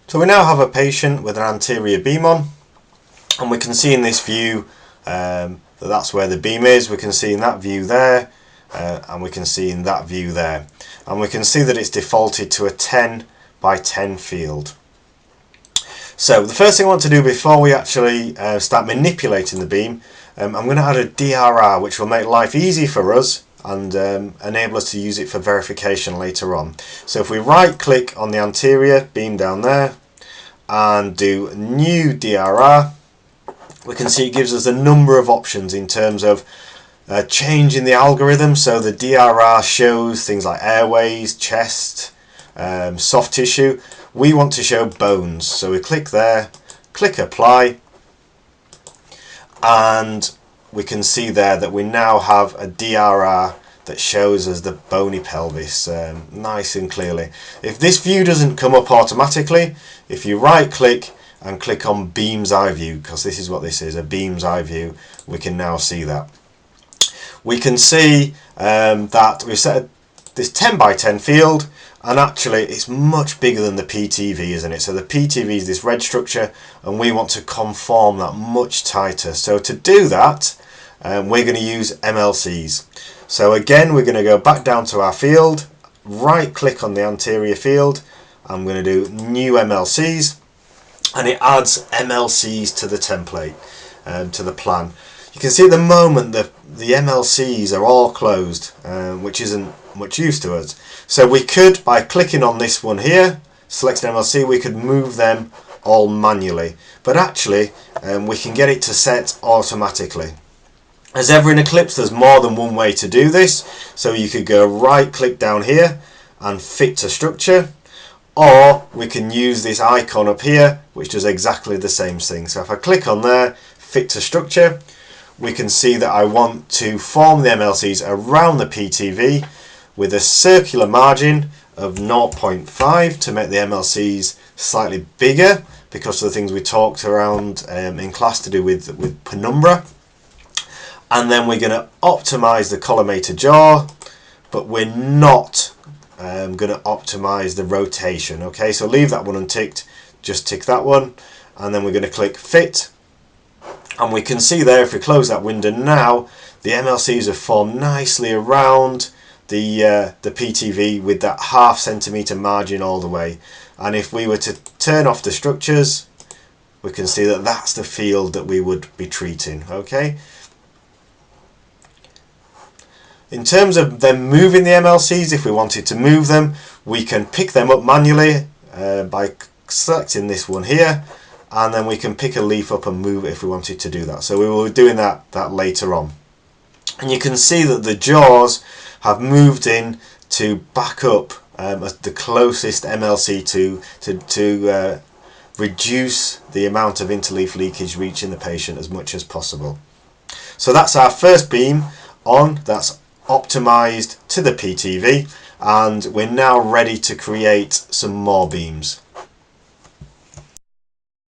So we now have a patient with an anterior beam on, and we can see in this view that's where the beam is. We can see in that view there, and we can see in that view there, and we can see that it's defaulted to a 10 by 10 field. So the first thing I want to do before we actually start manipulating the beam, I'm going to add a DRR, which will make life easy for us and enable us to use it for verification later on. So if we right click on the anterior beam down there and do new DRR, we can see it gives us a number of options in terms of changing the algorithm. So the DRR shows things like airways, chest, soft tissue. We want to show bones, so we click there, click apply, and we can see there that we now have a DRR that shows us the bony pelvis nice and clearly. If this view doesn't come up automatically, if you right click and click on beam's eye view, because this is what this is, a beam's eye view, we can now see that. We can see that we've set this 10 by 10 field, and actually it's much bigger than the PTV, isn't it? So the PTV is this red structure, and we want to conform that much tighter. So to do that, we're going to use MLCs. So again, we're going to go back down to our field, right click on the anterior field, I'm going to do new MLCs, and it adds MLCs to the template, to the plan. You can see at the moment the MLCs are all closed, which isn't much use to us. So we could, by clicking on this one here, select an MLC, we could move them all manually. But actually, we can get it to set automatically. As ever in Eclipse, there's more than one way to do this. So you could go right click down here and fit to structure, or we can use this icon up here, which does exactly the same thing. So if I click on there, fit to structure, we can see that I want to form the MLCs around the PTV with a circular margin of 0.5 to make the MLCs slightly bigger because of the things we talked around in class to do with penumbra. And then we're going to optimize the collimator jaw, but we're not going to optimize the rotation. Okay, so leave that one unticked, just tick that one, and then we're going to click fit. And we can see there, if we close that window now, the MLCs have formed nicely around the PTV with that ½ centimeter margin all the way. And if we were to turn off the structures, we can see that that's the field that we would be treating. Okay. In terms of them moving the MLCs, if we wanted to move them, we can pick them up manually by selecting this one here, and then we can pick a leaf up and move it if we wanted to do that. So we will be doing that later on. And you can see that the jaws have moved in to back up the closest MLC to reduce the amount of interleaf leakage reaching the patient as much as possible. So that's our first beam on, that's optimized to the PTV, and we're now ready to create some more beams.